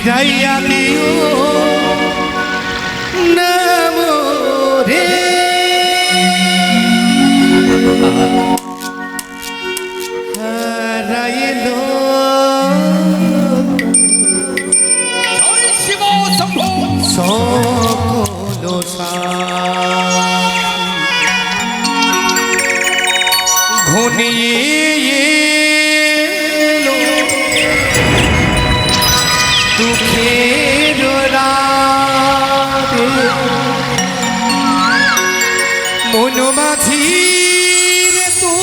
ফিরাইয়া দিও নাম রে হারাইল শিব শম্ভু সকল ঘনিয়ে এলো দুঃখের রাতে মন মাঝির তু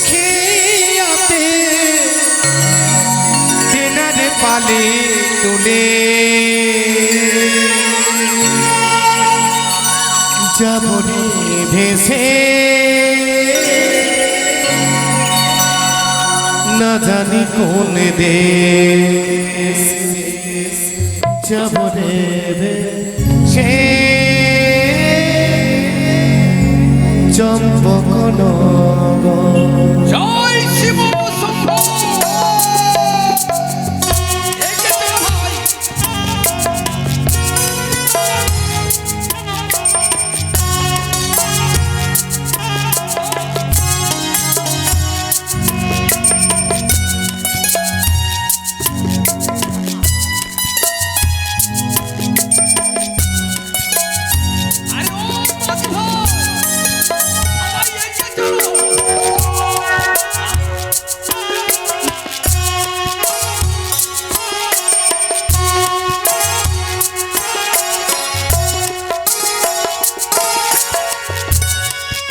খেয়াতে তেনার পালে তুলে যাবনে ভেসে না জানি কোন দেশ যাবনে ভেসে চম্পকনগর জয় শিব শম্ভু এই যে তোর ভাই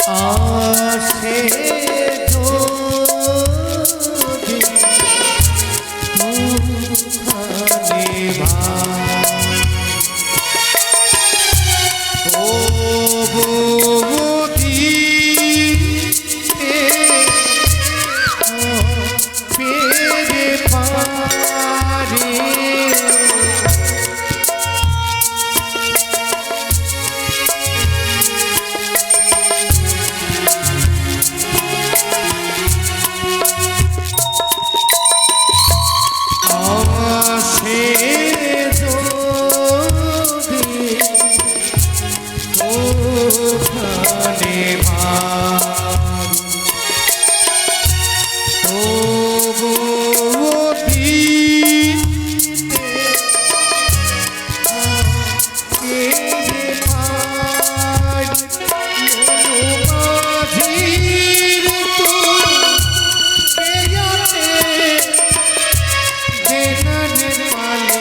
আরে ও মাঝি ভাই সবাই এগিয়ে চলো আসে যদি তুফানে ও বৌদি পেরে পারে আসে যদি ওখানে আরে ও মাঝি ভাই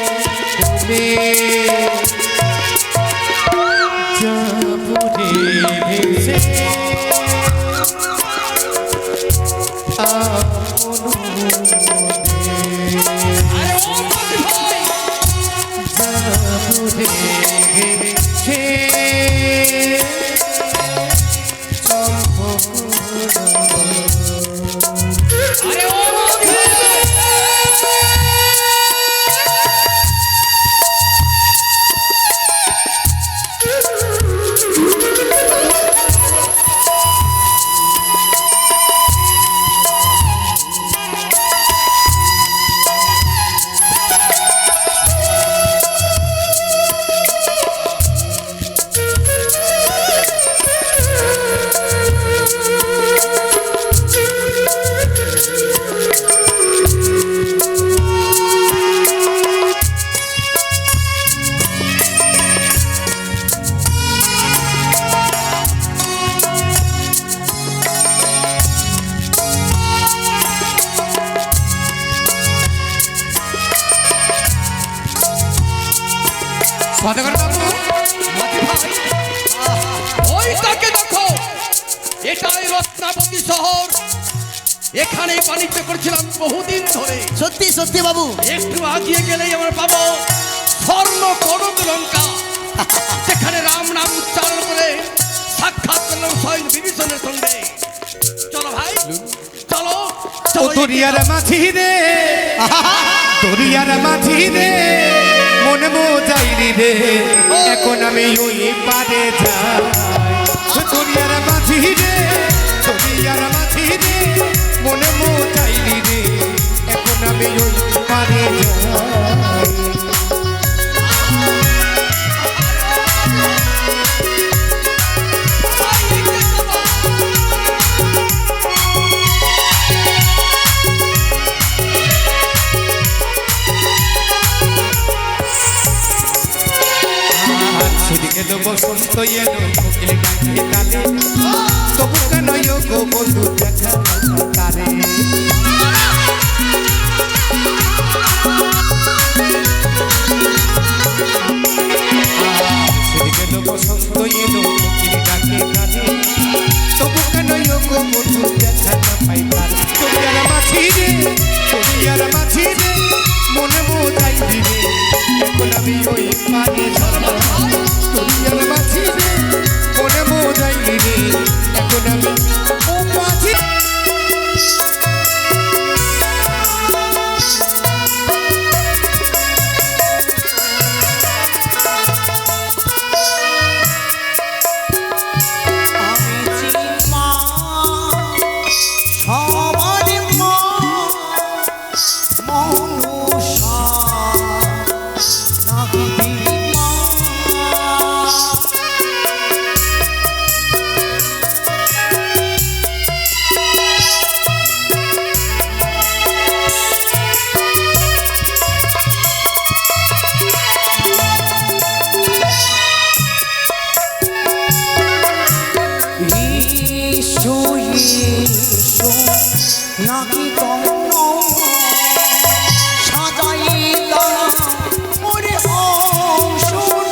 আরে ও মাঝি সদাগর বাবু মাঝি ভাই ওই তাকে দেখো এটাই রত্নাবতী শহর এখানে বাণিজ্য করছিলাম বহুদিন ধরে সত্যি সত্যি বাবু একটু আগিয়ে গেলেই আমরা পাবো স্বর্ণ কনক লঙ্কা যেখানে রাম নাম উচ্চারণ করে সাক্ষাৎ করলাম স্বয়ং বিভীষণের সঙ্গে চলো ভাই চলো ও দরিয়ার মাঝি রে দরিয়ার মাঝি রে মনে মোজাইলি রে এখন আমি ওই পারে যাই দরিয়ার মাঝি রে দরিয়ার মাঝি রে মনে মোজাইলি রে এখন আমি ওই পারে যাই। সেদিকে তো বসন্ত এলো কোকিল ডাকে তালে, তবু কেন গো বন্ধু দেখা তারে। সেদিকে তো বসন্ত এলো কোকিল ডাকে তালে, তবু কেন গো বন্ধু দেখা না পাই তারে। দুনিয়ার মাঝি রে, দুনিয়ার মাঝি রে, মনে বোঝাই দিবে এখন আমি ওই পারে যাবো। দুনিয়ার মাঝি রে, মনে বোঝাই দিবে এখন আমি ও মাঝি। নাকি কর্ণ সাজাইলা মোরে অংশুর।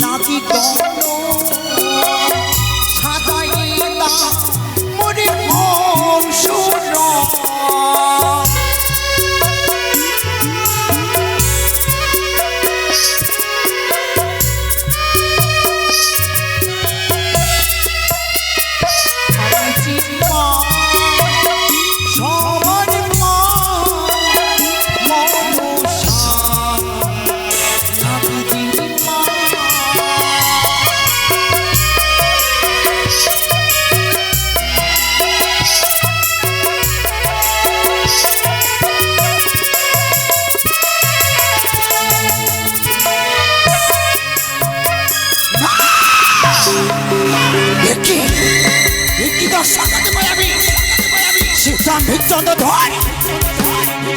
নাকি কর্ণ সাজাইলা মোরে অংশুর। সবার মা মনসা নাকি মা।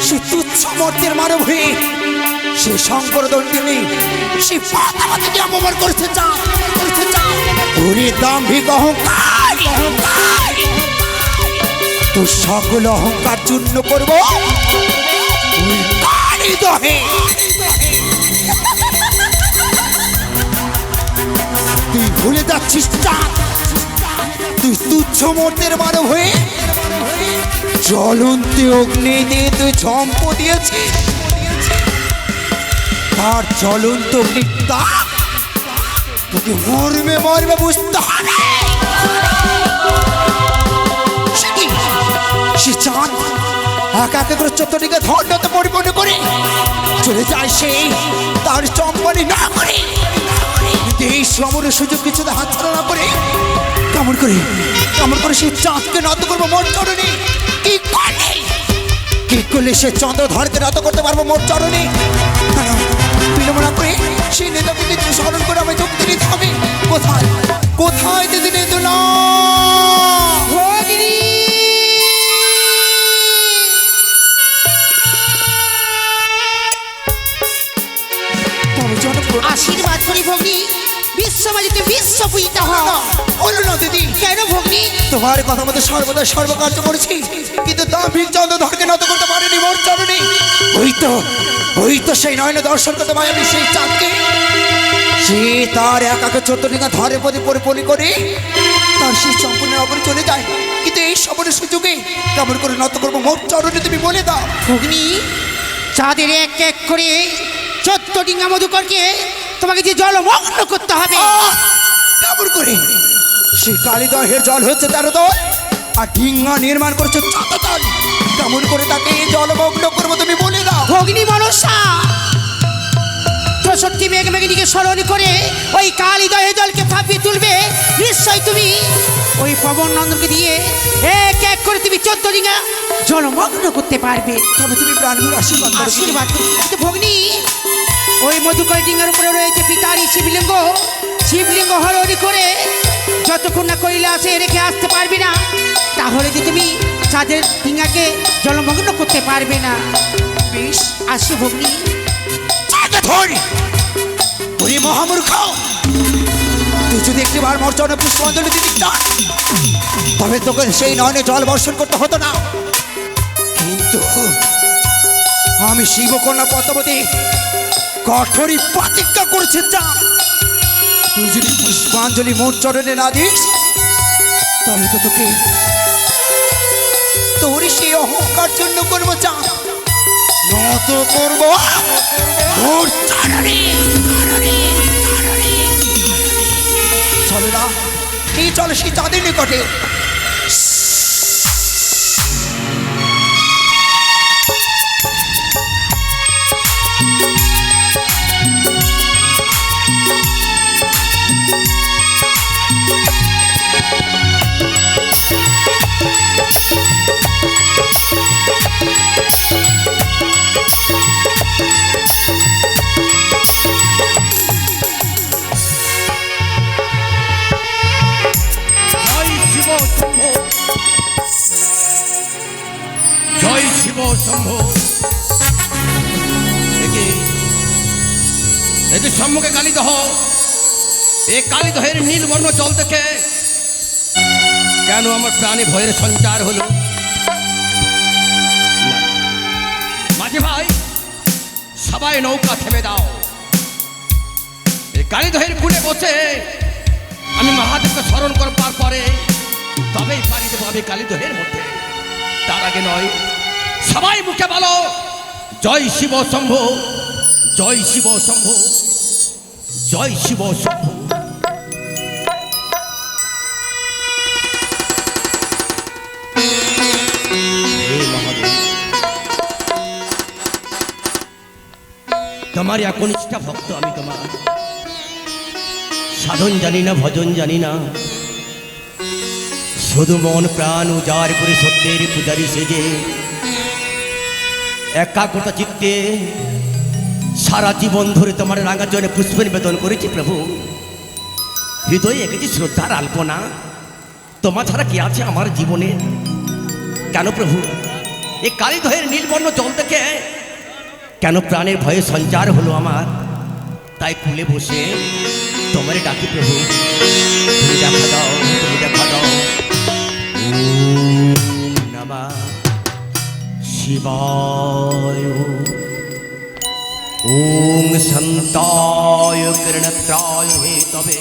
সে তুচ্ছ মর্তের মানব হয়ে সে শঙ্কর দণ্ডিনী সে পাতামাতিকে অপমান করতে চান। ওরে দাম্ভিক অহংকার, তোর সকল অহংকার চূর্ণ করবো ওই কারি দহে। তুই ভুলে যাচ্ছিস চাঁদ, তুই তুচ্ছ মর্তের মানব হয়ে জ্বলন্ত অগ্নি দিয়ে তুই ঝম্প দিয়েছিস। তার জ্বলন্ত অগ্নি তাপ তোকে মরবে মরবে বুঝতে হবে। সে চাঁদ একা একা করে চত্বরটিকে ধন্যতে পরিপূর্ণ করে চলে যায় সেই তার চম্পনি না করে। এই সমরের সুযোগ কিছুতে হাতছাড়া না করে কেমন করে সেই চাঁদকে নত করবো মোর চরণে। কি করলে সে চন্দ্রধরকে নত করতে পারবো মোর চরণে। বিলম্ব না করে সেই নেতাকে স্মরণ করে আমায় যুক্তি নিতে হবে। কোথায় কোথায় দিদি নেতুলা আশীর্বাদ করি ভগ্নী, বিশ্বমাজিতে বিশ্ব পূজিত হও। বলো না দিদি, কেন ভগ্নী? তোমার কথা মতো সর্বদা সর্বকার্য করেছি, কিন্তু দাম্ভিক চন্দ্রধরকে নত করতে পারিনি মোর চরণে। ওই তো সেই নয়ন দর্শন করতে পারেনি সেই চাঁদকে। সে তার একাকে চতুর্দিকে ধরে পদে পরিপলি করে তার সেই সম্পূর্ণ নগরে চলে যায়। কিন্তু এই সবরের সুযোগে কেমন করে নত করবো মোর চরণে তুমি বলে দাও। ভগ্নী, চাঁদের এক এক করে 14 ডিঙ্গা মধুকরকে তোমাকে যে জলমগ্ন করতে হবে। কেমন করে? সেই কালিদহের জল হচ্ছে 13 দল, আর ডিঙ্গা নির্মাণ করছে 14 দল। কেমন করে তাকে জলমগ্ন করবো তুমি বলে দাও। ভগ্নী মনসা 64 মেঘ মেঘনিকে স্মরণ করে ওই কালী দহে জলকে ভাবিয়ে তুলবে। নিশ্চয় তুমি ওই পবন নন্দনকে দিয়ে এক এক করে তুমি 14 ডিঙা জলমগ্ন করতে পারবে। তবে তুমি প্রাণগুলো আশীর্বাদ করো। আশীর্বাদ করতে ভগ্নী ওই মধুকর ডিঙার উপরে রয়েছে পিতারই শিবলিঙ্গ। শিবলিঙ্গ হরণি করে যতক্ষণ না কৈলাসে রেখে আসতে পারবে না, তাহলে যে তুমি চাঁদের ডিঙাকে জলমগ্ন করতে পারবে না। বেশ, আসো ভগ্নী। ধরি ওরে মহামূর্খ, তুই যদি একটিবার মোর চরণে পুষ্পাঞ্জলি দিতে চাস তবে তোকে সেই নয়নে জল বর্ষণ করতে হতো না। কিন্তু আমি শিবকন্যা পদ্মাবতী কঠোরই প্রতিজ্ঞা করেছে যা তুই যদি পুষ্পাঞ্জলি মোর চরণে না দিস তবে তো তোকে তোর সেই অহংকার জন্য করবো চা নত করবো মোর চরণে। চলে না, এই চলে সেই চাঁদের নিকটে। জয় শিব শম্ভু। একে সম্মুখে কালীদহ, এ কালীদহের নীলবর্ণ জল দেখে কেন আমার প্রাণে ভয়ের সঞ্চার হলো? মাঝি ভাই, সবাই নৌকা থেমে দাও। এই কালীদহের কূলে বসে আমি মহাদেবকে স্মরণ করবার পরে তবেই পারি দেবো আমি কালীদহের মধ্যে। তার আগে নয়। সবাই মুখে বলো জয় শিব শম্ভু, জয় শিব শম্ভু, জয় শিব শম্ভু। তোমার একনিষ্ঠা ভক্ত আমি, তোমার সাধন জানি না, ভজন জানি না, শুধু মন প্রাণ উজাড় করে সত্যের পূজারি সেজে একাগ্রতা চিত্তে সারা জীবন ধরে তোমার রাঙা জনে পুষ্প নিবেদন করেছি প্রভু। হৃদয়ে এঁকেছি শ্রদ্ধার আলপনা, তোমার ছাড়া কি আছে আমার জীবনে? কেন প্রভু এই কালীদহের নীলবর্ণ জল দেখে কেন প্রাণের ভয়ে সঞ্চার হলো আমার? তাই খুলে বসে তোমারে ডাকি প্রভু, তুমি দেখা দাও, তুমি দেখা দাও। ওম নমঃ শিবায়। ওম শান্তায় কিরণত্রায় হেতবে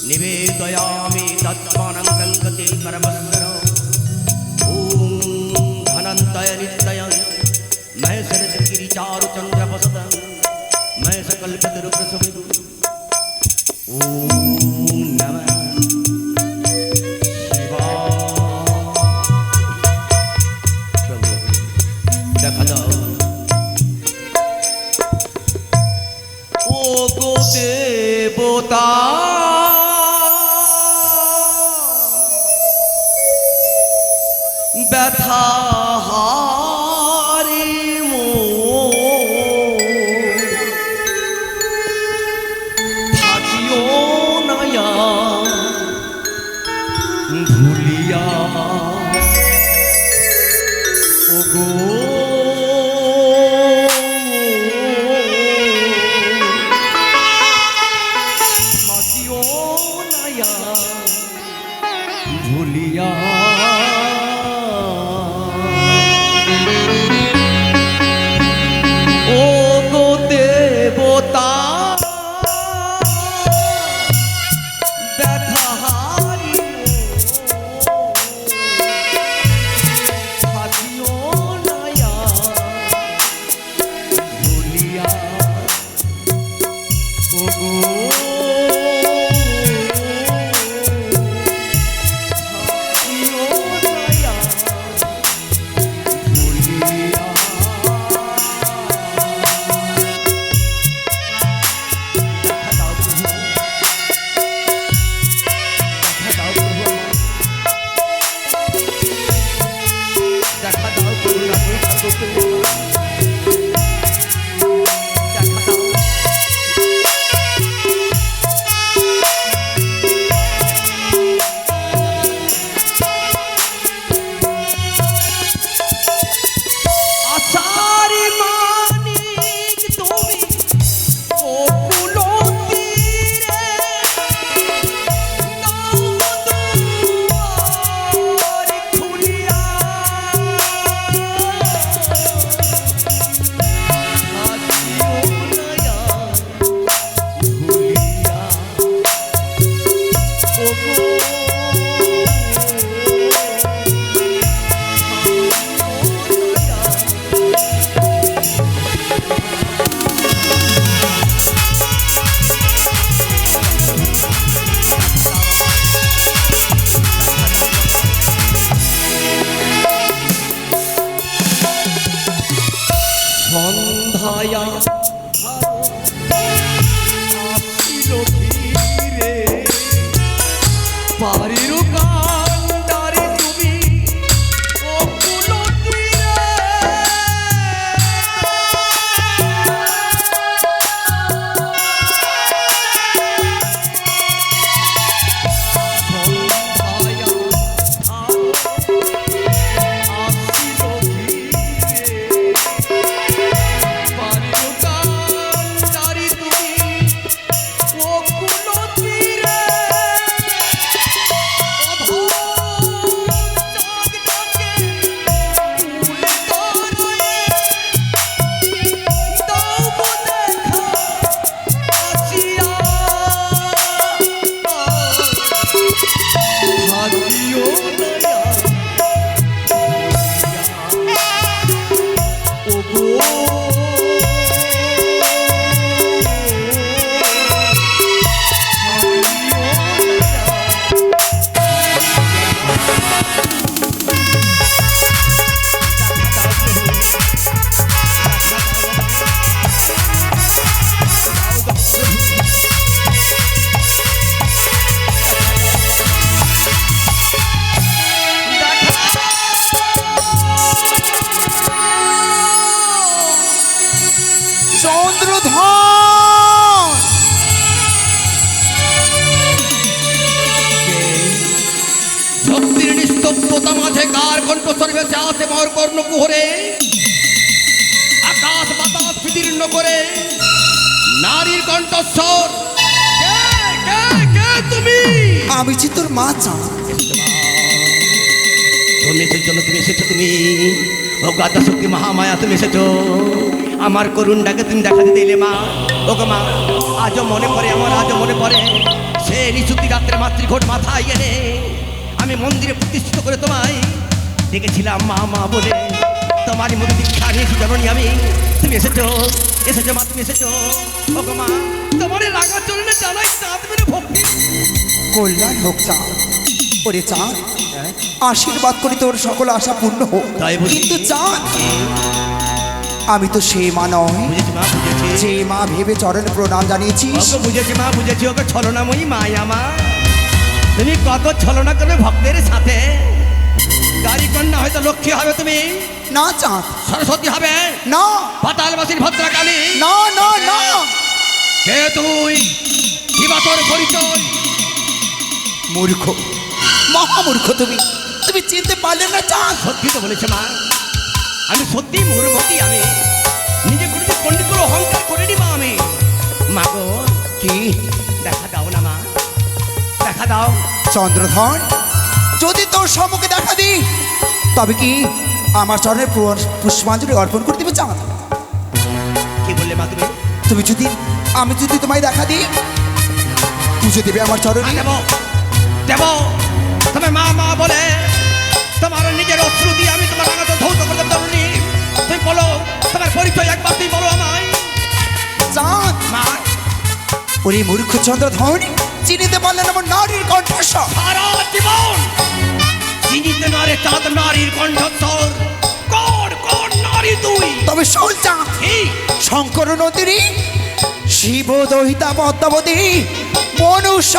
নিবেদয়ামি তৎমাनं গঙ্গতে পরমস্বর। ওম ধনন্তয় নিত্যয়ং मैं शरद गिरिचारु चंद्र बसतं मैं सकल्पित रुद्र समिदु। ओम नमः प्रभु দেখা দাও। ও গো দেবতা ব্যথা ভুলিয়া ওগো থাকিও নায়া ভুলিয়া। ও গো দেবতা থাকিও নায়া আচারি মানিক তুমি অকুল তীরে দাও দুয়ার খুলিয়া থাকিও নয়া ভুলিয়া ওগো সন্ধ্যায়া আসিল ধীরে পারির কান্ডারে তুমি অকুল তীরে সন্ধ্যায়া আসিল ধীরে পারির কান্ডারে তুমি অকুল তীরে চন্দ্রধর শক্তির নিস্তব্ধতা মাঝে কার কণ্ঠস্বর ভেসে আসে মোর কর্ণকুহরে আকাশ বাতাস বিদীর্ণ করে নারীর কণ্ঠস্বর কে কে কে তুমি আমি যে তোর মা চাঁদ। ধন্যের জন্য তুমি এসেছো তুমি ও গাদা শক্তি মহামায়া তুমি এসেছো আমার করুণটাকে তুমি দেখা দিতে এলে মা ও গো মা আজও মনে পড়ে আমার আজও মনে পড়ে সে নিশুতি রাত্রে মাতৃঘট মাথায় এনে আমি মন্দিরে প্রতিষ্ঠিত করে তোমায় দেখেছিলাম মা মা বলে তোমারই মধ্যে দীক্ষা নিয়েছি জননী আমি তুমি এসেছো এসেছো মা তুমি এসেছো ও গো মা তোমার এই রাগা চরণে জানাই চাঁদ মেরে ভক্তি কল্যাণ হোক চাঁদ। ওরে চাঁদ, আশীর্বাদ করি তোর সকল আশা পূর্ণ হোক। তাই বুঝি? কিন্তু চাঁদ, আমি তো সে মা নয় বুঝেছি মা বুঝেছি যে মা ভেবে চরণে প্রণাম জানিয়েছিস। ওকে বুঝেছি মা বুঝেছি ওকে ছলনাময়ী মায়া মা তুমি কত ছলনা করবে ভক্তের সাথে গাড়ি কন্যা হয়তো লক্ষ্মী হবে তুমি না চাঁদ, সরস্বতী হবে না পাতালবাসীর ভদ্রকালী না না না। কে তুই কিবা তোর পরিচয় মূর্খ, মহামূর্খ তুমি, তুমি চিনতে পারলে না চাঁদ। সত্যি তো বলেছে মা আমি সত্যি মূর্খতি আমি নিজে করে পণ্ডিত করে অহংকার করে নি মা আমি মা গো কি দেখা দাও না মা দেখা দাও চন্দ্রধর, যদি তোর সম্মুখে দেখা দিই তবে কি আমার চরণে পুষ্পাঞ্জলি অর্পণ করে দিবে চাঁদ? কি বললে মা তুমি তুমি যদি, আমি যদি তোমায় দেখা দিই পুজো দেবে আমার চরণে? দেব দেব তুমি মা মা বলে তোমার নিজের অশ্রু দিয়ে আমি তোমার আঘাত ধৌত করতে পারি তুমি বলো তোমার পরিচয় একবার তুমি বলো আমায় চাঁদ, মা ওরে মূর্খ চন্দ্রধর, চিনিতে পারলেন আমার নারীর কণ্ঠস্বর। সারা জীবন চিনিতে নারে চাঁদ নারীর কণ্ঠস্বর কোন কোন নারী তুই তবে শোন চাঁদ, কি শঙ্কর নদীরী শিব দহিতা পদ্মাবতী মনুষ্য।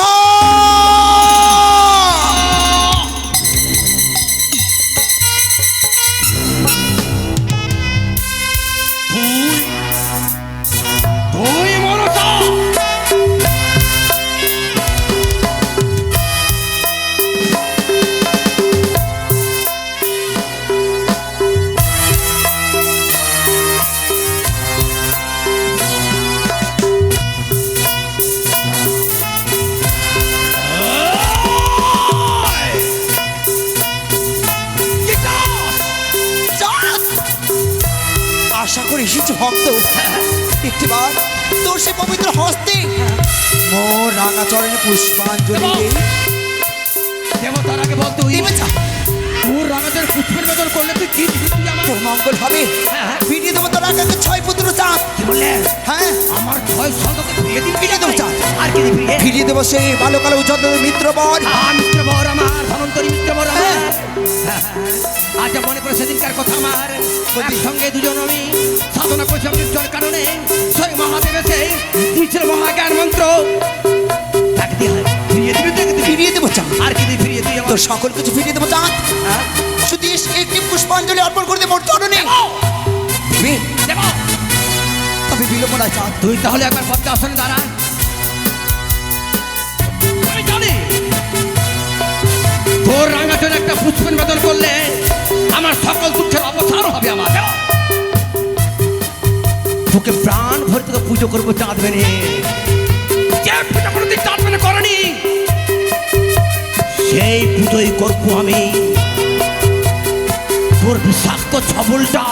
আশা করে এসেছি ভক্ত, একটিবার তোর সে পবিত্র হস্তে মোর রাঙা চরণে পুষ্পাঞ্জলি দে। দেব তার আগে বল তুই দিবে যা, তোর রাঙাদের পুষ্পের বেদন করলে তুই কি দিবি তুই আমার? তোর মঙ্গল হবে। হ্যাঁ। ফিরিয়ে দেবো তোর আগে 6 পুত্র চাঁদ। কি বললে? হ্যাঁ, আমার 6 সন্তানকে ফিরিয়ে দিবি? ফিরিয়ে দেবো চাঁদ। আর কি দিবি? ফিরিয়ে দেবো সেই ভালো কালো উজ্জ্বল মিত্র বর। মিত্র বর আমার, ধনন্তরী মিত্র বর আমার। হ্যাঁ। আজ মনে পড়ে সেদিনকার কথা আমার। বলবি? একসঙ্গে দুজন আমি সাধনা করছিলাম নির্জল কারণে। সেই মহাদেব এসে দিয়েছিল মহাজ্ঞান মন্ত্র। তাকে দিয়ে ফিরিয়ে দিবি তুই? ফিরিয়ে দেবো চাঁদ। আর কি দিয়ে ফিরিয়ে দিবি আমার? তোর সকল কিছু ফিরিয়ে দেবো চাঁদ। হ্যাঁ? শুধু একটি পুষ্পাঞ্জলি অর্পণ করে দে মোর চরণে। দেবো, দিবি? দেবো। তবে বিলম্ব নাই চাঁদ। তুই তাহলে একবার পদ্মা আসনে দাঁড়া। আমি জানি তোর রাঙাচনে একটা পুষ্পের বেদন করলে আমার সকল দুঃখের অবসান হবে আমার। তোকে প্রাণ ভরে তোকে পুজো করবো চাঁদ মেনে। যে পুজো কোনোদিন চাঁদ মেনে করেনি সেই পুজোই করবো আমি। তোর বিষাক্ত ছবলটা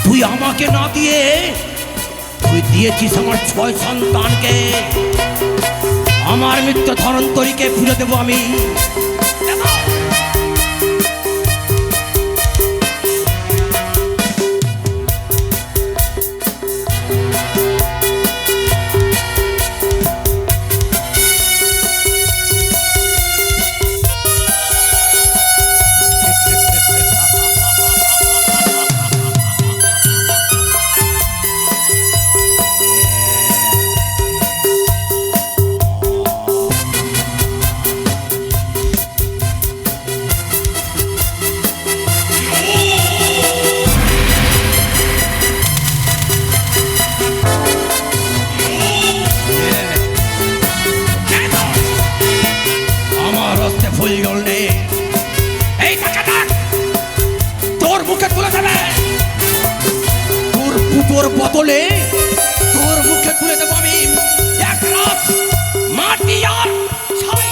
তুই আমাকে না দিয়ে তুই দিয়েছিস আমার 6 সন্তানকে। আমার মিত্র ধনন্তরীকে পুজো দেবো আমি। আমার হস্তে ফুল জল নেই। এই টাকাটা তোর মুখে তুলে দেবে। তোর পুজোর বদলে তোর মুখে তুলে দেবো আমি এক রাত মাটি আর ছাই।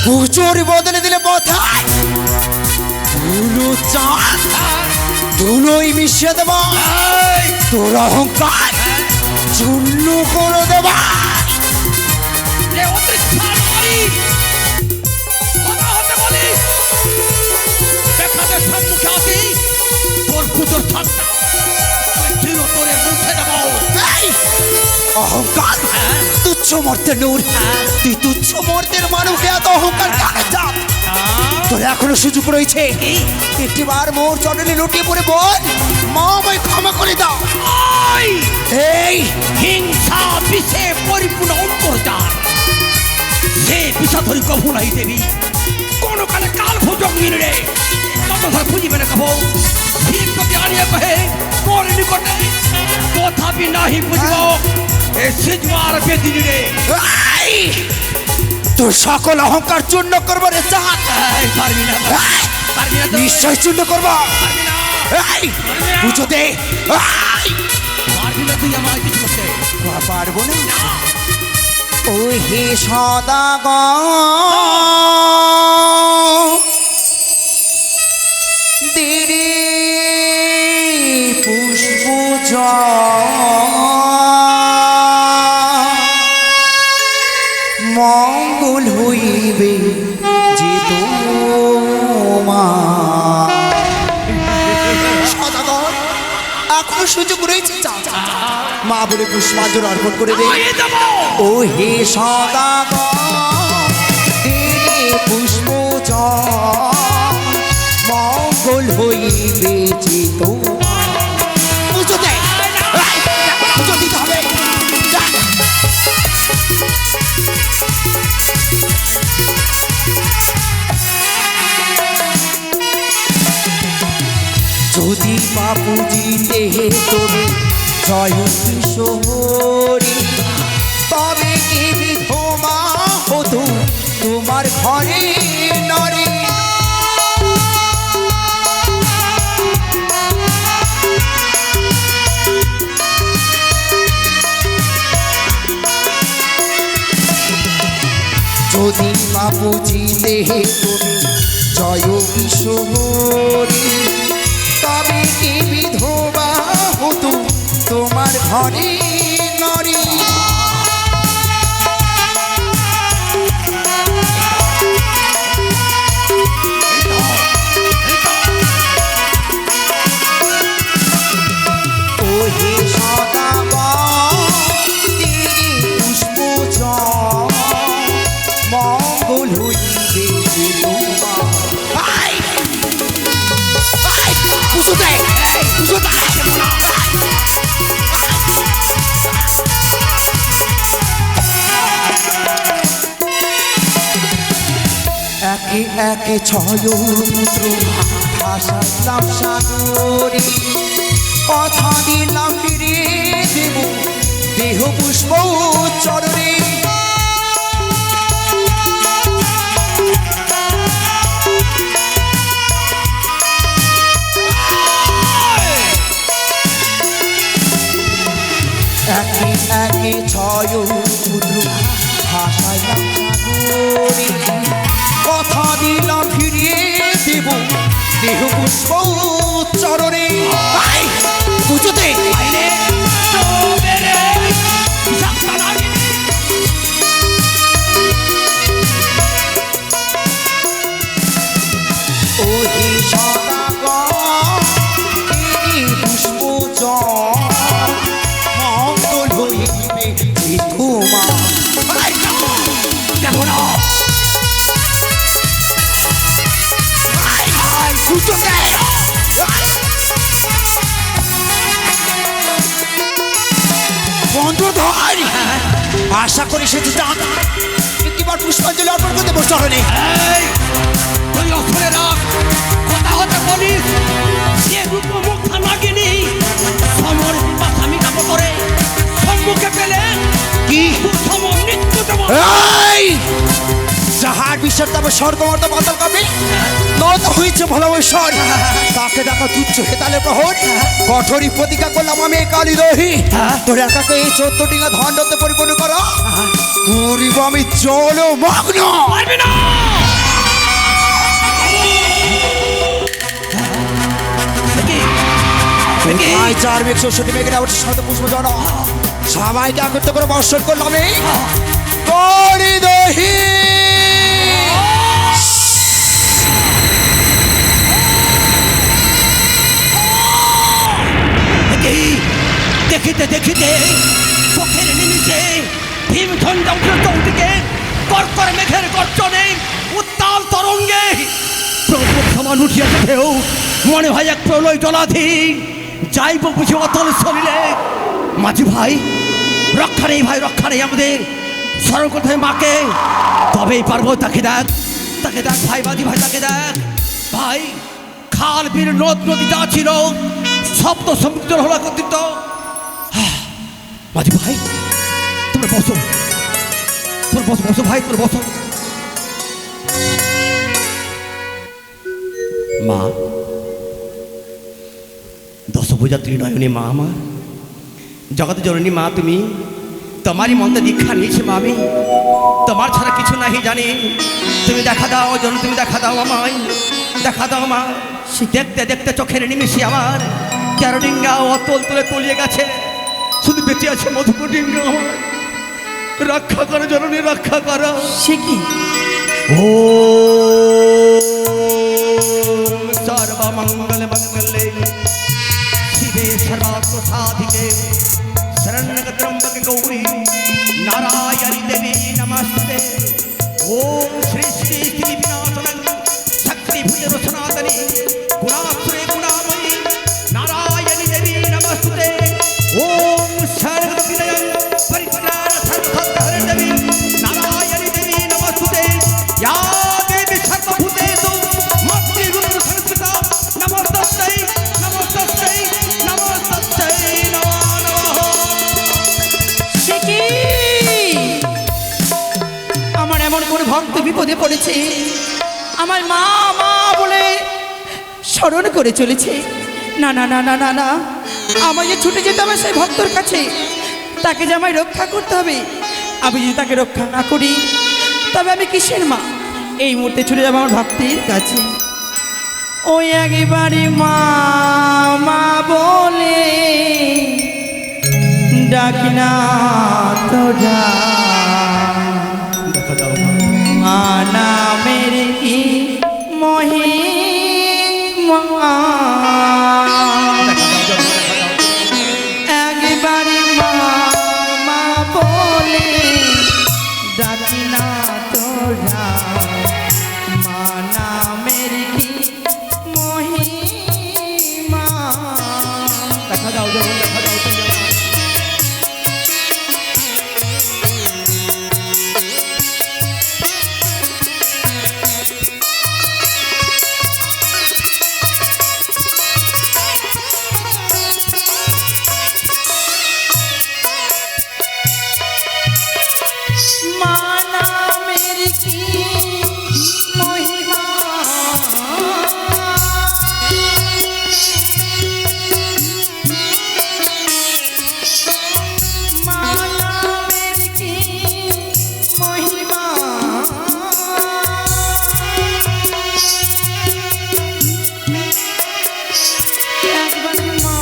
পুজোর বদলে দিলে কথায় ধুলো চাঁদ ধুলোই মিশিয়ে দেবা। এই, তোর অহংকার চূর্ণ করে দেবা। যে অতিষ্ঠা নারী, কথা হতে বলিস। দেখাতে সম্মুখে আসি তোর পুজোর ছাদটা আমি চিরতরে মুছে দেবো। এই, অহংকার তুচ্ছ মর্তের নূর, তুই তুচ্ছ মর্তের মানবকে এত অহংকার কেন চাপ? তোর এখনো সুযোগ রয়েছে। একটিবার মোর চরণে লুটিয়ে পড়ে বল, মা আমায় ক্ষমা করে দাও। ওই এই হিংসা বিষে পরিপূর্ণ অন্তর্জাল, সে বিষাধরি কভু নাই দেবী। কোন কালে কাল ভোজক মিলরে কতবার খুঁজিবে না কব। ভীম তোকে আনিয়ে কহে মোর নিকটে, তথাপি নাহি বুঝব এ সিজমার বেদিনী রে। এই, তোর সকল অহংকার চূর্ণ করবো রে চাঁদ। এই, পারবি না, পারবি না তো? নিশ্চয় চূর্ণ করবো। পারবি না, এই, পুজো দে। এই, পারবি না তুই আমার কিছু করতে। পারবো না। ও হে সদাগ দিরে পুষ্প মঙ্গল হইবে যে সদাগর এখনো সুযোগ রয়েছে। মা বলে পুষ্পাঞ্জলি অর্পণ করে দে। আমি দেবো। ও হে সদাগর দিলে পুষ্প মঙ্গল হইবে যে তোমার। পুজো দে। এই, পুজো দিতে হবে। যা। যদি বাপু জিতে তবে জয় কিশোরী, তবে কি বিধবা হতো তোমার ঘরে নরে। যদি বাপুজিতে তুমি জয় কিশোরী, তবে কি বিধবা হতো তোমার ঘরে নারী। ওহে সদাগর তিনি পুষ্প মঙ্গল হইবে তোমার। একে একে ছয় পুত্র ভাসাইলাম সাগরে, কথা দিলাম ফিরে দেব দেহ পুষ্প চরণে। একে একে ছয় পুত্র ভাসাইলাম সাগরে, কথা দিলাম ফিরিয়ে দেব দেহ পুষ্প চরণে। বুঝতে ওহে সদাগর তিনি পুষ্প মঙ্গল হইবে তোমার। দেখো না আশা করি সে একটিবার পুষ্পাঞ্জলি অর্পণ করতে বসতে হবে। যাহার বিশ্বাস তবে স্বর্গমর্ত পাতাল কবে নত হয়েছে ভালোবাসর, তাকে দেখা তুচ্ছ হেতালে প্রহর। কঠোরী প্রতিজ্ঞা করলাম আমি কালী দহি, তোর একাকে এই 14 ডিঙা ধন্ডতে পরিপূর্ণ করো। করিব আমি জল মগ্ন। চার মেঘ 64 মেঘের আবার শত পুষ্প জন সবাইকে একত্র করে বর্ষণ করলাম আমি কালী দহি। দেখিতে দেখিতে চোখের নিমিষে ভীমখণ্ড চৌদিকে কর্কর মেঘের গর্জনে উত্তাল তরঙ্গে প্রবল সমান উঠিয়াছে ঢেউ, মনে হয় এক প্রলয় জলাধি যাইব বুঝি অতল শরীরে। মাঝি ভাই রক্ষা নেই, ভাই রক্ষা নেই আমাদের, স্মরণ করতে হবে মাকে, তবেই পারবো। তাকে দেখ, তাকে দেখ ভাই, মাঝি ভাই তাকে দেখ ভাই। খাল বিল নদ নদী যা ছিল সব তো সমুদ্র হলো একত্রিত। মাঝি ভাই তোমরা বসো, তোর বসো বসো ভাই, তোর বসো। মা দশভুজা ত্রিনয়নী মা, আমার জগৎ জননী মা, তুমি তোমারই মন্ত্রে দীক্ষা নিয়েছি মা, আমি তোমার ছাড়া কিছু নাহি জানি। তুমি দেখা দাও জন, তুমি দেখা দাও আমায়, দেখা দাও মা। দেখতে দেখতে চোখের নিমিষে আমার 13 ডিঙ্গা অতল তুলে তলিয়ে গেছে, শুধু বেঁচে আছে মধুকর ডিঙ্গা। আমার রক্ষা করো জননী, রক্ষা করো। সে কি? ও সর্বমঙ্গল মঙ্গলে শিবে সর্বার্থ সাধিকে শরণ্যক ত্র্যম্বকে গৌরী নারায়ণী দেবী নমস্তে। ওম শ্রী শ্রী শ্রী বিনাশনং শক্তি ভূত সনাতনী গুণাশ্রী গুণাময়ী নারায়ণী দেবী নমস্তে। ওম সর্ব বিনয়ং পরিত্রাণ সর্বহর দেবী নারায়ণী দেবী নমস্তে। या देवी सर्वभूतेषु मत्स्यरूपेण संस्थिता नमोस्तस्यै नमोस्तस्यै नमोस्तस्यै नमो नमः। সে কি? আমার এমন কোন ভক্ত বিপদে পড়েছে, আমার মা মা বলে স্মরণ করে চলেছে। না না না না না না, আমায় যে ছুটে যেতে হবে সেই ভক্তর কাছে, তাকে যে আমায় রক্ষা করতে হবে। আমি যদি তাকে রক্ষা না করি তবে আমি কিসের মা? এই মুহূর্তে ছুটে যাবো আমার ভক্তির কাছে। ওই একবারে মা মা বলে ডাকি না তোরা, দেখা দাও মা। মা নামের কি মহিমা, একবারে মা মা বলে ডাকি না তোরা, মা নামের কি মহিমা। দেখা দাও যখন, দেখা দাও তুমি আমার। মা নামের কি মহিমা, মা নামের কি মহিমা, একবার মা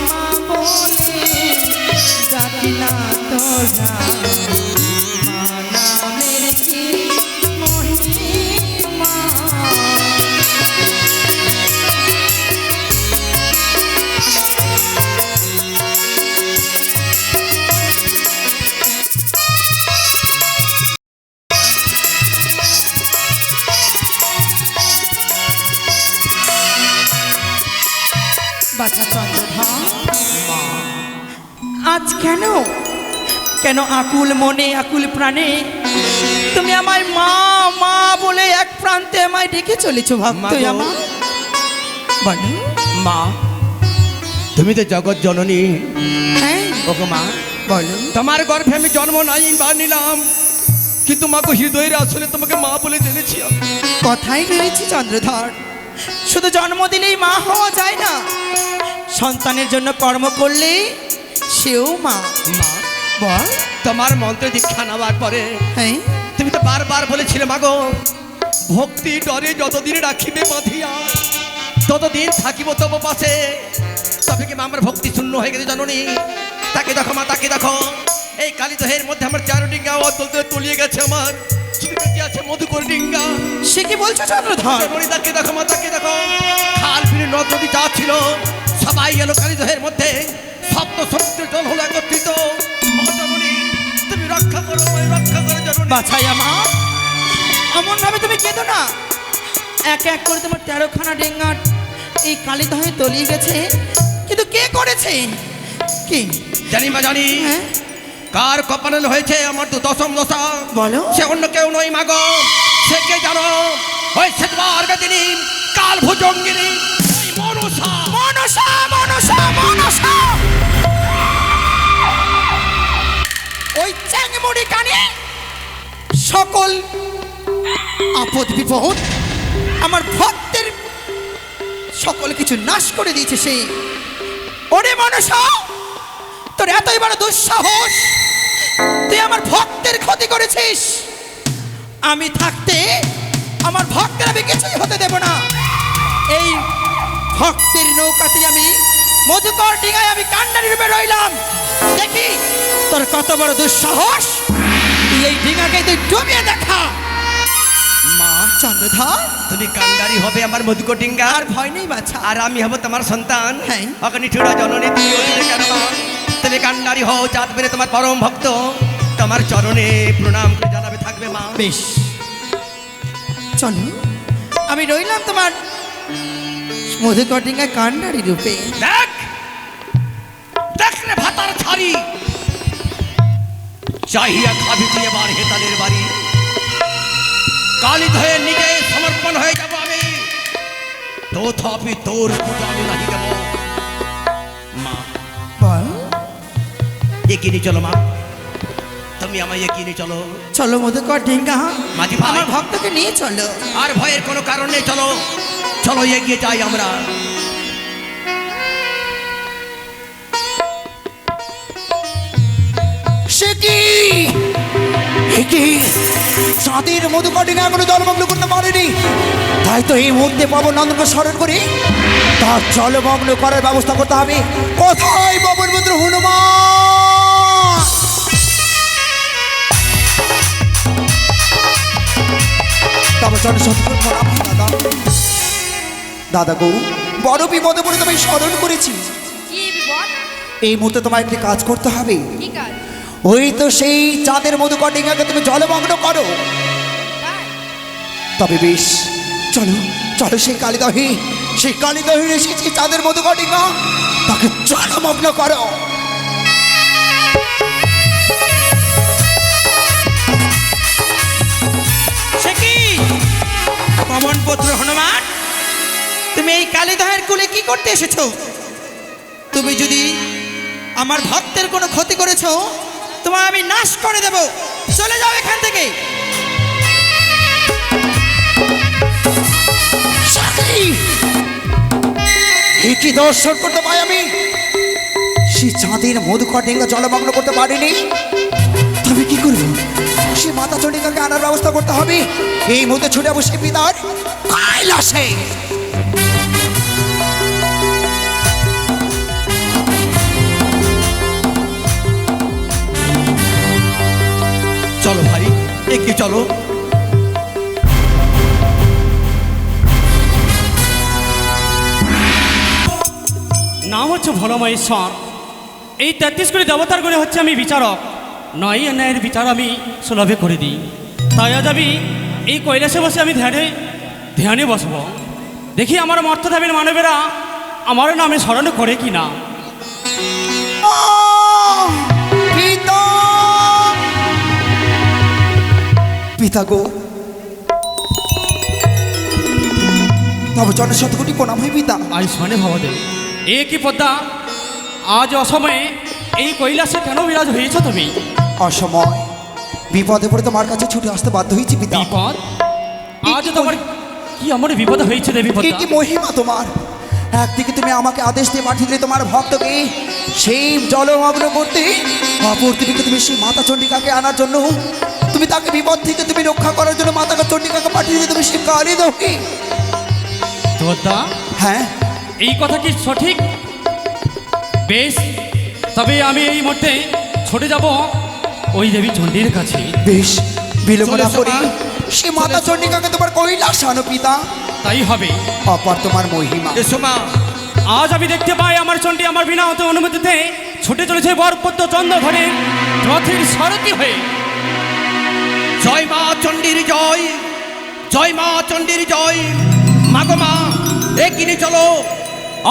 মা বলে ডাকি না তোরা, মা নামের কি মহিমা। বাছা চন্দ্রধর, আজ কেন কেন আকুল মনে আকুল প্রাণে তুমি আমার মা মা বলে এক প্রান্তে আমায় ডেকে চলেছো ভক্ত মা গো। আমার? বলো। মা, তুমি তো জগৎ জননী। হ্যাঁ ওগো মা, বলো। তোমার গর্ভে আমি জন্ম নাই বা নিলাম, কিন্তু মাকে হৃদয়ের আসলে তোমাকে মা বলে জেনেছি আমি। কথাই রয়েছে চন্দ্রধর, শুধু জন্ম দিলেই মা হওয়া যায় না, সন্তানের জন্য কর্ম করলে সেও মা। মা, বল। তোমার মন্ত্র দীক্ষা নেওয়ার পরে হ্যাঁ তুমি তো বারবার বলেছিলে মাগো, ভক্তি ডরে যতদিন রাখিবে বাঁধিয়া ততদিন থাকিব তব পাশে। তবে কি মা আমার ভক্তি শূন্য হয়ে গেছে জননী? তাকে দেখো মা, তাকে দেখো, এই কালীদহের মধ্যে আমার চারো ডিঙ্গা অতল তলিয়ে গেছে, আমার শুধু বেঁচে আছে মধুকর ডিঙ্গা। সে কি বলছো চন্দ্রধর? জননী তাকে দেখো মা, তাকে দেখো, খাল বিলে নদ নদী যা ছিল সবাই এলো কালীদহের মধ্যে, সপ্ত সমুদ্রের জল হলো একত্রিত। মা জননী, তুমি রক্ষা করো, রক্ষা করো জননী। বাছাই আমার, এমন ভাবে তুমি কেঁদো না। এক এক করে তোমার 13খানা ডেঙ্গা এই কালীদহে তলিয়ে গেছে, কিন্তু কে করেছে? কি জানি মা, জানি হ্যাঁ কার কপালে হয়েছে আমার তো দশম দশা। বলো। সে অন্য কেউ নয় মাগো, সে কে জানো? ওই সেতবার গতিনি কাল ভুজঙ্গিনী ওই মনসা। মনসা মনসা মনসা, ওই চ্যাংমুড়ি কানে সকল আপদ বিপদ আমার ভক্তের সকল কিছু নাশ করে দিয়েছে সে। ওরে মনসা, তোর এতই বড় দুঃসাহস, তুই আমার ভক্তের ক্ষতি করেছিস। আমি থাকতে আমার ভক্তের আমি কিছুই হতে দেব না। এই ভক্তের নৌকাতে আমি মধুকর ডিঙায় আমি কান্ডারি রূপে রইলাম। দেখি তোর কত বড় দুঃসাহস, তুই এই ডিঙাকে তুই ডুবিয়ে দেখা। মা, চন্দ্রধর, তুমি কান্ডারি হবে আমার মধুকর ডিঙ্গা, আর ভয় নেই বাছা। আর আমি হব তোমার সন্তান। হ্যাঁ। অগ্নি ঠুড়া জননী তুমি অধীনে কেন মা? তুমি কান্ডারি হও, চাঁদ বেড়ে তোমার পরম ভক্ত তোমার চরণে প্রণাম করে জানাবে থাকবে মা। বেশ, চলো আমি রইলাম তোমার মধুকর ডিঙায় কান্ডারি রূপে। দেখ দেখ রে ভাতার ছাড়ি, চাহিয়া খাবি তুই এবার হেতালের বাড়ি। কালী ধয়ে নিজে সমর্পণ হয়ে যাব আমি, তথাপি তোর পূজা আমি রাখি দেব। মা, বল। এগিয়ে চলো মা, তুমি আমায় এগিয়ে চলো। চলো মধুকর ডিঙ্গা, মাঝি ভাই। আমার ভক্তকে নিয়ে চলো। আর ভয়ের কোনো কারণ নেই, চলো চলো এগিয়ে যাই আমরা। সে কি চাঁদের মধুকটিং এখনো জলমগ্ন করতে পারেনি। তাই তো এই মুহূর্তে পবন নন্দনকে স্মরণ করি তার জলমগ্ন করার ব্যবস্থা করতে হবে। কোথায় পবন পুত্র হনুমান? তবে চলো সত্যি দাদা, দাদা গো বড় বিপদে পড়ে তোমায় স্মরণ করেছি। কি বিপদ? এই মুহূর্তে তোমায় একটি কাজ করতে হবে। কি কাজ? ওই তো সেই চাঁদের মধুকটিঙাকে তুমি জলমগ্ন করো। তাই? তবে বেশ, চলো চলো সেই কালিদহে এসেছি চাঁদের মধুকটিঙা, তাকে জলমগ্ন করো। সে কি পবন পুত্র হনুমান, তুমি এই কালীদহের কুলে কি করতে এসেছো? তুমি যদি আমার ভক্তের কোনো ক্ষতি করেছো তোমায় আমি নাশ করে দেব। চলে যাও এখান থেকে। কি দর্শন করতে পাই আমি? সে চাঁদের মধুকটিঙা জলমগ্ন করতে পারিনি, তবে কি করব? সে মাতা চণ্ডিকাকে আনার ব্যবস্থা করতে হবে। এই মুহূর্তে ছুটে যাবো সে পিতার কৈলাসে। চলো ভাই, এগিয়ে চলো। নাম হচ্ছে ভোলাময় ঈশ্বর। এই 33 কোটি দেবতার করে হচ্ছে আমি বিচারক। নয় ন্যায়ের বিচার আমি সুলভে করে দিই। তাই আজ আমি এই কৈলাসে বসে আমি ধ্যানে বসবো। দেখি আমার মর্তধাবীর মানবেরা আমার নামে স্মরণ করে কি না। পিতা, পিতা গো, তবে জনশতকোটি প্রণাম হয় পিতা। আয়ুষ্মানে ভবদেব। এ কি পদ্মা, আজ অসময়ে এই কৈলাসে কেন বিরাজ হয়েছ তুমি? অসময় বিপদে পড়ে তোমার কাছে ছুটে আসতে বাধ্য হয়েছি পিতা। বিপদ? আজ তোমার কি আমার বিপদ হয়েছে দেবী কি পদ্মা? কি মহিমা তোমার! একদিকে তুমি আমাকে আদেশ দিয়ে পাঠিয়ে দিলে তোমার ভক্তকে সেই জলমগ্ন করতে, অপরদিকে তুমি সেই মাতা চণ্ডিকাকে আনার জন্য, তুমি তাকে বিপদ থেকে তুমি রক্ষা করার জন্য মাতা চণ্ডিকাকে পাঠিয়ে দিলে তুমি সেই কালিদহে। পদ্মা, হ্যাঁ, এই কথা কি সঠিক? বেশ, তবে আমি এই মুহূর্তে ছুটে যাব ওই দেবী চণ্ডীর কাছে। বেশ, বিলম্ব না চলে করি এসো, সে মাতা চণ্ডিকাকে তোমার কৈলাস আনো পিতা। তাই হবে। অপার তোমার মহিমা। এসো মা। আজ আমি দেখতে পাই আমার চণ্ডী আমার বিনা হতে অনুমতিতে ছুটে চলেছে বরপত্র চন্দ্রধরে রথের সারথি হয়ে। জয় মা চণ্ডীর জয়, জয় মা চণ্ডীর জয়। মাগো মা, এগিয়ে চলো।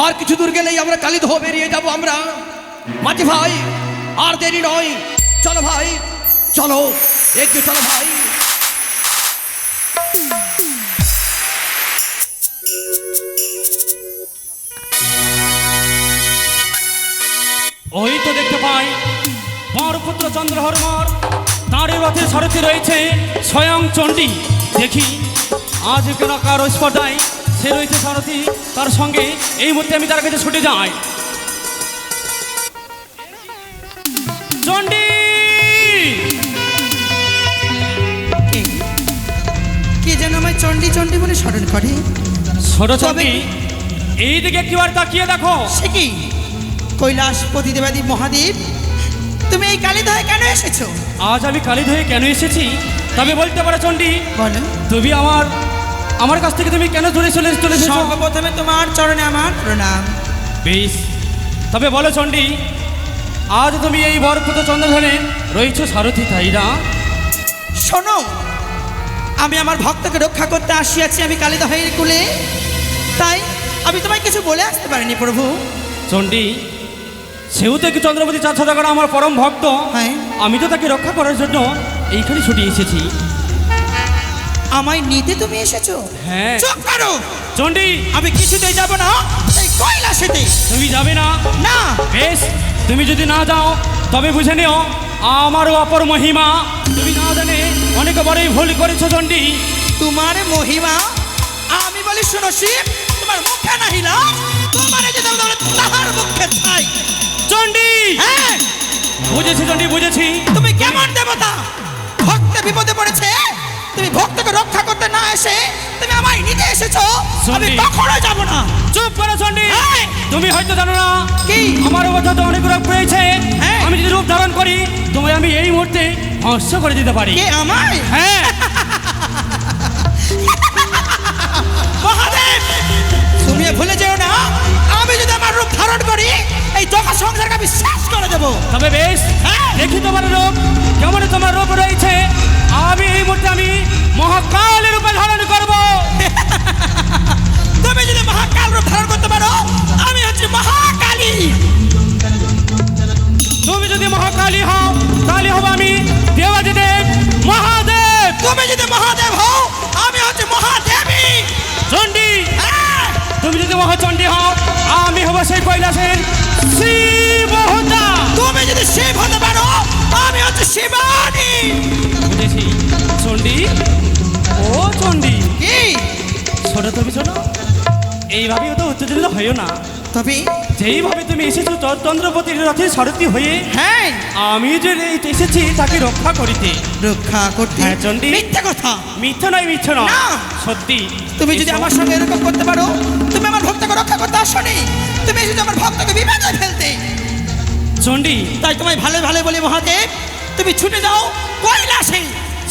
আর কিছু দূর গেলেই আমরা কালিদহ বেরিয়ে যাব আমরা। মাঝি ভাই, আর দেরি নয়, চলো ভাই, চলো, এগিয়ে চলো ভাই। ওই তো দেখতে পাই বরপুত্র চন্দ্রহরমর, তাঁরই রথের সারথি রয়েছে স্বয়ং চণ্ডী। দেখি আজ কেন কার স্পর্ধায় সে রয়েছে সারথি, তার সঙ্গে এই মুহূর্তে আমি তার কাছে ছুটে যাই। চণ্ডী! কে যেন আমায় চণ্ডী চণ্ডী বলে স্মরণ করে? ছোট চণ্ডী, এই দিকে কি আর তাকিয়ে দেখো। সে কি কৈলাসপতি দেবাদেব মহাদেব, তুমি এই কালীদহে কেন এসেছো? আজ আমি কালিদহে কেন এসেছি তবে বলতে পারো চণ্ডী? বলো। তুমি আমার কাছ থেকে তুমি কেন দূরে চলে এসেছো? সর্বপ্রথমে তোমার চরণে আমার প্রণাম। বেশ, তবে বলো চণ্ডী, আজ তুমি এই বরপুত্র চন্দ্রধরে রয়েছো সারথি, তাই না? শোনো, আমি আমার ভক্তকে রক্ষা করতে আসিয়াছি আমি কালীদহের কুলে, তাই আমি তোমায় কিছু বলে আসতে পারিনি প্রভু। চণ্ডী, সেও তো কি চন্দ্রপতি চাঁদ সদাগর আমার পরম ভক্ত। হ্যাঁ। আমি তো তাকে রক্ষা করার জন্য এইখানে ছুটে এসেছি। আমায় নিতে তুমি এসেছো? হ্যাঁ। চুপ করো চণ্ডী, আমি কিছুতেই যাব না এই কৈলাসেতে। তুমি যাবে না? না। বেশ, তুমি যদি না যাও তবে বুঝে নিও আমারও অপর মহিমা তুমি না জানে অনেক বড়ই ভুল করেছো চণ্ডী। তোমার মহিমা আমি বলি, শোনো শিব, তোমার মুখে নাহিলা, তোমার যে তাহার মুখে ছাই। চণ্ডী! হ্যাঁ, বুঝেছি চণ্ডী, বুঝেছি। তুমি কেমন দেবতা? ভক্ত বিপদে পড়েছে তুমি ভক্তকে রক্ষা করতে না এসে তুমি আমায় নিতে এসেছো, আমি চণ্ডী। কখনো যাব না। চুপ করো চণ্ডী। হ্যাঁ। তুমি হয়তো জানো না কি? আমার অবস্থা তো অনেক রূপ রয়েছে। হ্যাঁ। আমি যদি রূপ ধারণ করি তোমায় আমি এই মুহূর্তে ধ্বংস করে দিতে পারি। কে আমায়? হ্যাঁ। মহাদেব, তুমি ভুলে যেও না, আমি যদি আমার রূপ ধারণ করি এই জগৎ সংসারকে আমি শেষ করে দেবো। তবে বেশ, হ্যাঁ। দেখি তোমার রূপ কেমন তোমার রূপ রয়েছে। আমি এই মুহূর্তে আমি মহাকালের রূপে ধারণ করব। তুমি যদি মহাকাল রূপ ধারণ করতে পারো, আমি হচ্ছে মহাকালী। তুমি যদি মহাকালী হও তাহলে হব আমি দেবাদিদেব মহাদেব। তুমি যদি মহাদেব হও, আমি হচ্ছে মহাদেবী। চণ্ডী, হ্যাঁ। তুমি যদি মহাচণ্ডী হও আমি হব সেই কৈলাসের শিবহোতা। তুমি যদি শিব হতে পারো, আমি হচ্ছে শিবানী। বুঝেছি চণ্ডী। ও চণ্ডী, কি? ছোট তুমি শোনো, এইভাবে তো উত্তেজিত হইও না। তবে যেইভাবে তুমি এসেছো চন্দ্রপতির রথে সারথি হয়ে, হ্যাঁ, আমি যে এসেছি তাকে রক্ষা করিতে। রক্ষা করতে? হ্যাঁ, চণ্ডী। মিথ্যা কথা। মিথ্যা নয়, মিথ্যা নয়, না। সত্যি। তুমি যদি এসো। আমার সঙ্গে এরকম করতে পারো, তুমি আমার ভক্তকে রক্ষা করতে আসনি, তুমি এসেছো আমার ভক্তকে বিপদে ফেলতে। চণ্ডী, তাই তোমায় ভালো ভালো বলি মহাদেব, তুমি ছুটে যাও কৈলাসে।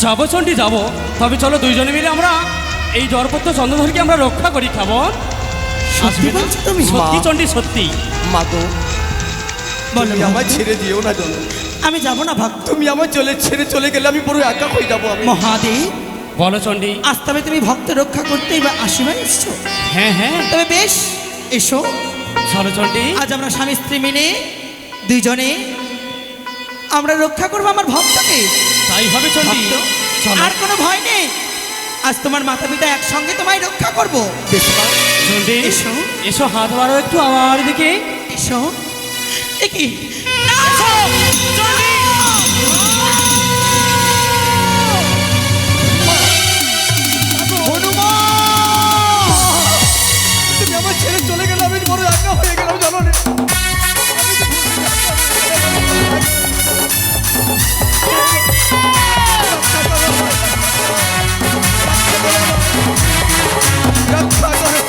যাবো চণ্ডী যাবো। তবে চলো দুইজনে মিলে আমরা এই জড়পত্র চন্দ্রধরকে আমরা রক্ষা করি। কেমন? সত্যি বলছো তুমি? সত্যি চণ্ডী, সত্যি। মা গো, বলো তুমি আমায় ছেড়ে দিও না জানো। আমি যাব না ভক্ত। তুমি আমার ছেড়ে চলে গেলে আমি পুরো একা হয়ে যাবো। আমি মহাদেব, বলো চণ্ডী। আজ তবে তুমি ভক্ত রক্ষা করতেই বা আশীর্বাদ এসছো। হ্যাঁ হ্যাঁ, তবে বেশ, এসো। চলো চণ্ডী। আজ আমরা স্বামী স্ত্রী মিলে দুইজনে আমরা রক্ষা করবো আমার ভক্তকে। তাই হবে চণ্ডী। ভক্ত, চলো আর কোনো ভয় নেই। আজ তোমার মাতা পিতা একসঙ্গে তোমায় রক্ষা করবো। বেশ মা, চণ্ডী, এসো। এসো, হাত বাড়ো একটু আমার দিকে। এসো। এ কি? না! তুমি আমার ছেড়ে চলে গেলে আমি বড় একা হয়ে গেলাম জানো না। রক্ষা করো।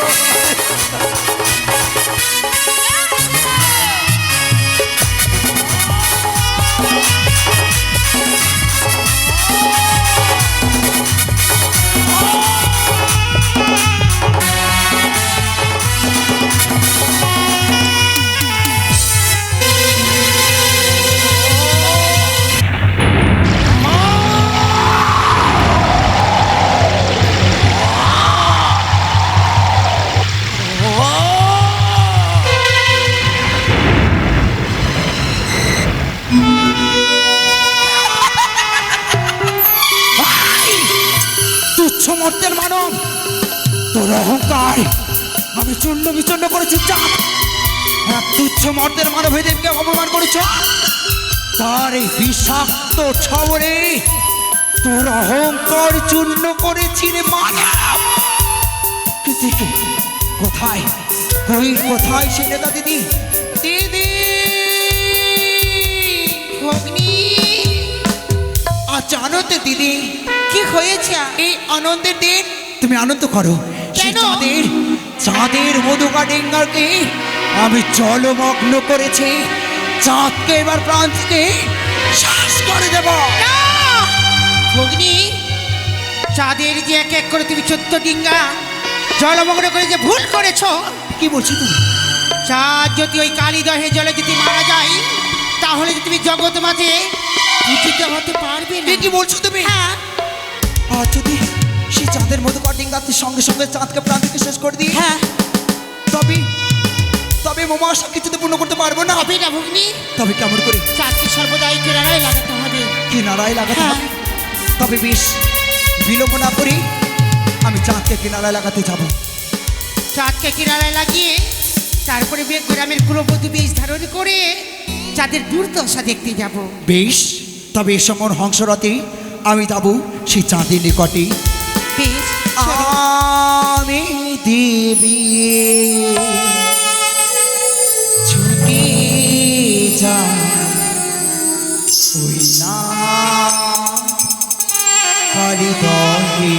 তুচ্ছ মর্তের মানব, তোর অহংকার আমি চূর্ণ বিচূর্ণ করেছি। চাপ, এক তুচ্ছ মর্তের মানব হৃদয়কে অপমান করেছ। তার এই বিষাক্ত ছবরে তোর অহংকার চূর্ণ করেছি রে মানব। কৃতিকে কোথায়, কই কোথায় সে নেতা দিদি? দিদি ভগ্নী, আজ আনন্দ দিদি। কি হয়েছে? এই আনন্দের দিন তুমি আনন্দ করো। কেন? চাঁদের মধুকা ডেঙ্গাকে আমি জলমগ্ন করেছি। চাঁদকে এবার প্রাণ থেকে শ্বাস করে দেব। ভগ্নী, চাঁদের যে এক এক করে তুমি 14 ডিঙ্গা জলমগ্ন করে যে ভুল করেছো। কি বলছি তুমি? চাঁদ যদি ওই কালিদহে জলে যদি মারা যায়, তাহলে যে তুমি জগৎ মাঝে পূজিত হতে পারবে না। এ কি বলছো তুমি? হ্যাঁ। আর যদি সেই চাঁদের মধুকা ডেঙ্গাতে সঙ্গে সঙ্গে চাঁদকে প্রাণ থেকে শেষ করে দিই, হ্যাঁ, তবে তবে মোমা আশা কিছুতে পূর্ণ করতে পারবো না। হবে না ভগ্নী। তবে কেমন করে? চাঁদকে সর্বদাই কেরারায় লাগাতে হবে। কি নাড়ায় লাগাতে হ্যাঁ। হবে? তবে বেশ, বিলম্ব না করি আমি চাঁদকে কিনারায় লাগাতে যাব। চাঁদকে কিনারায় লাগিয়ে তারপরে গ্রামের কুলবধূ বেশ ধারণ করে চাঁদের দুর্দশা দেখতে যাব। বেশ, তবে এ সময় হংসরথে আমি যাব সেই চাঁদের নিকটে। বেশ, চলো। আমি দেবী ছুটে যা ওই না কালিদহে